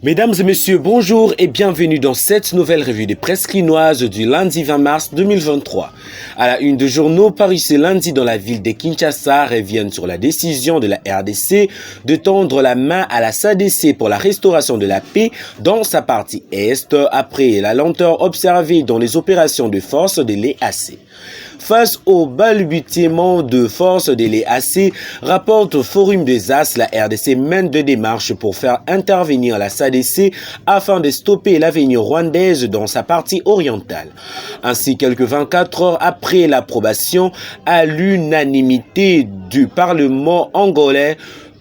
Mesdames et messieurs, bonjour et bienvenue dans cette nouvelle revue des presse clinoise du lundi 20 mars 2023. À la une de journaux parus ce lundi dans la ville de Kinshasa reviennent sur la décision de la RDC de tendre la main à la SADC pour la restauration de la paix dans sa partie Est après la lenteur observée dans les opérations de force de l'EAC. Face au balbutiement de force de l'EAC, rapporte au Forum des As, la RDC mène des démarches pour faire intervenir la SADC afin de stopper l'avenir rwandaise dans sa partie orientale. Ainsi, quelques 24 heures après l'approbation à l'unanimité du Parlement angolais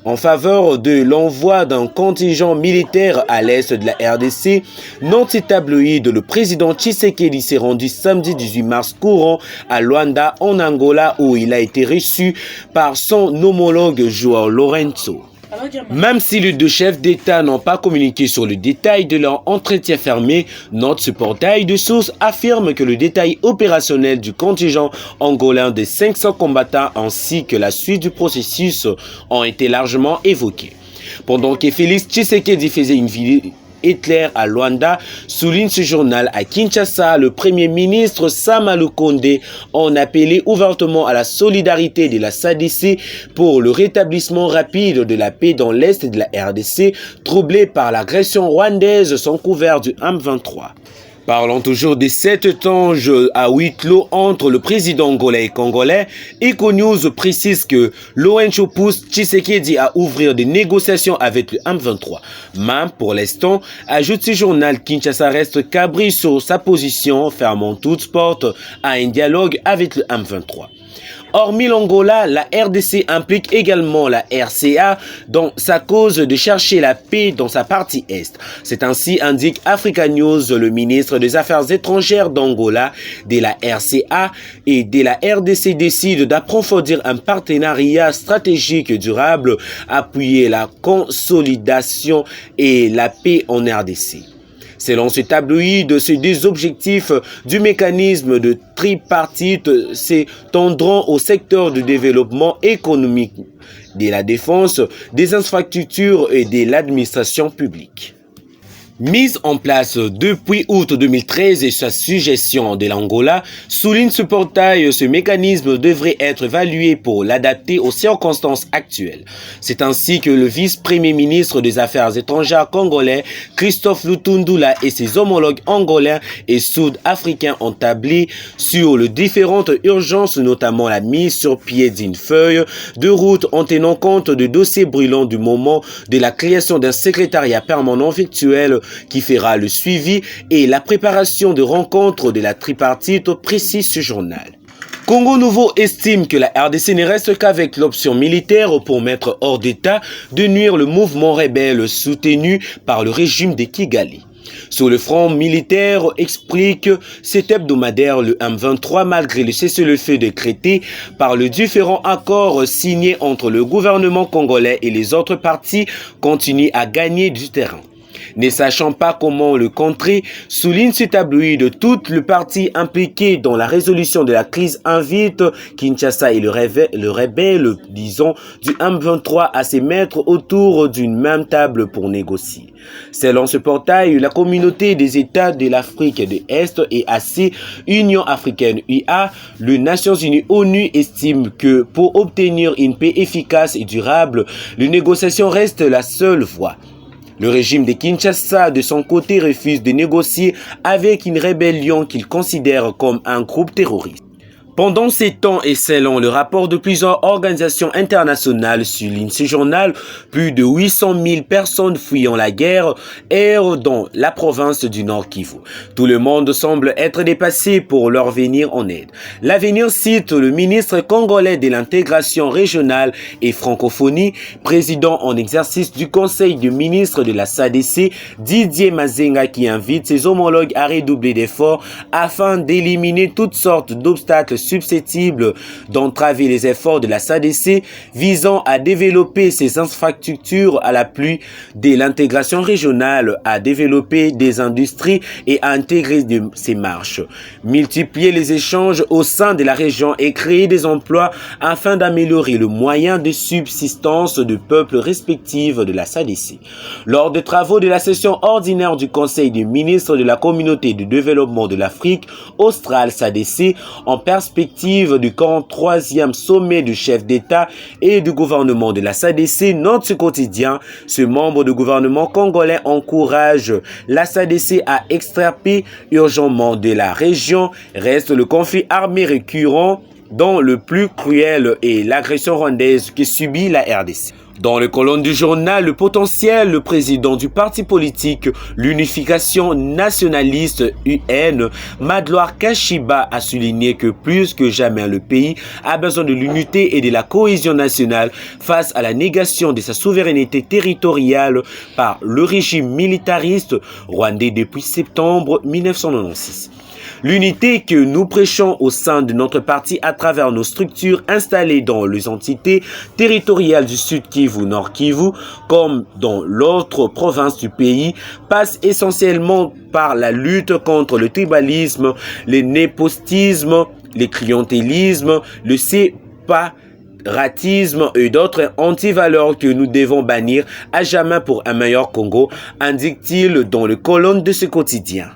en faveur de l'envoi d'un contingent militaire à l'est de la RDC, Nanti-Tabloïd, le président Tshisekedi s'est rendu samedi 18 mars courant à Luanda en Angola où il a été reçu par son homologue João Lourenço. Même si les deux chefs d'État n'ont pas communiqué sur le détail de leur entretien fermé, notre portail de sources affirme que le détail opérationnel du contingent angolais de 500 combattants ainsi que la suite du processus ont été largement évoqués. Pendant que Félix Tshisekedi faisait une vidéo Hitler à Luanda, souligne ce journal à Kinshasa, le premier ministre Sama Lukonde en appelé ouvertement à la solidarité de la SADC pour le rétablissement rapide de la paix dans l'est de la RDC, troublée par l'agression rwandaise sans couvert du M23. Parlant toujours des 7 tanges à huis clos entre le président angolais et congolais, EcoNews précise que Lourenço pousse Tshisekedi à ouvrir des négociations avec le M23. Même pour l'instant, ajoute ce journal, Kinshasa reste cabri sur sa position, fermant toute porte à un dialogue avec le M23. Hormis l'Angola, la RDC implique également la RCA dans sa cause de chercher la paix dans sa partie Est. C'est ainsi, indique Africa News, le ministre des Affaires étrangères d'Angola, de la RCA et de la RDC décide d'approfondir un partenariat stratégique durable, appuyer la consolidation et la paix en RDC. Selon ce tabloïd, ces deux objectifs du mécanisme de tripartite s'étendront au secteur du développement économique, de la défense, des infrastructures et de l'administration publique. Mise en place depuis août 2013 et sa suggestion de l'Angola, souligne ce portail, ce mécanisme devrait être évalué pour l'adapter aux circonstances actuelles. C'est ainsi que le vice-premier ministre des Affaires étrangères congolais, Christophe Lutundula et ses homologues angolais et sud-africains ont tablé sur les différentes urgences, notamment la mise sur pied d'une feuille de route en tenant compte de dossiers brûlants du moment de la création d'un secrétariat permanent virtuel qui fera le suivi et la préparation de rencontres de la tripartite, précise ce journal. Congo Nouveau estime que la RDC ne reste qu'avec l'option militaire pour mettre hors d'état de nuire le mouvement rebelle soutenu par le régime de Kigali. Sur le front militaire, explique cet hebdomadaire, le M23, malgré le cessez-le-feu décrété par le différent accord signé entre le gouvernement congolais et les autres partis, continue à gagner du terrain. Ne sachant pas comment le contrer, souligne ce tabloïd, tout le parti impliqué dans la résolution de la crise invite Kinshasa et le rebelle, disons, du M23 à se mettre autour d'une même table pour négocier. Selon ce portail, la communauté des États de l'Afrique de l'Est et AC, Union africaine UA, les Nations Unies ONU estiment que pour obtenir une paix efficace et durable, les négociations restent la seule voie. Le régime de Kinshasa, de son côté, refuse de négocier avec une rébellion qu'il considère comme un groupe terroriste. Pendant ces temps et selon le rapport de plusieurs organisations internationales, souligne ce journal, plus de 800 000 personnes fuyant la guerre errent dans la province du Nord Kivu. Tout le monde semble être dépassé pour leur venir en aide. L'Avenir cite le ministre congolais de l'intégration régionale et francophonie, président en exercice du Conseil des ministres de la SADC, Didier Mazenga, qui invite ses homologues à redoubler d'efforts afin d'éliminer toutes sortes d'obstacles susceptibles d'entraver les efforts de la SADC visant à développer ses infrastructures à l'appui de l'intégration régionale, à développer des industries et à intégrer ses marches, multiplier les échanges au sein de la région et créer des emplois afin d'améliorer le moyen de subsistance de peuples respectifs de la SADC. Lors des travaux de la session ordinaire du Conseil des ministres de la Communauté de développement de l'Afrique australe SADC, en perspective du 43e sommet du chef d'État et du gouvernement de la SADC, note ce quotidien, ce membre du gouvernement congolais encourage la SADC à extirper urgemment de la région. Reste le conflit armé récurrent dont le plus cruel est l'agression rwandaise que subit la RDC. Dans les colonnes du journal, le potentiel, le président du parti politique, l'unification nationaliste UN, Madloire Kashiba, a souligné que plus que jamais le pays a besoin de l'unité et de la cohésion nationale face à la négation de sa souveraineté territoriale par le régime militariste rwandais depuis septembre 1996. L'unité que nous prêchons au sein de notre parti à travers nos structures installées dans les entités territoriales du Sud Kivu, Nord Kivu, comme dans l'autre province du pays, passe essentiellement par la lutte contre le tribalisme, le népotisme, le clientélisme, le séparatisme et d'autres antivaleurs que nous devons bannir à jamais pour un meilleur Congo, indique-t-il dans les colonnes de ce quotidien.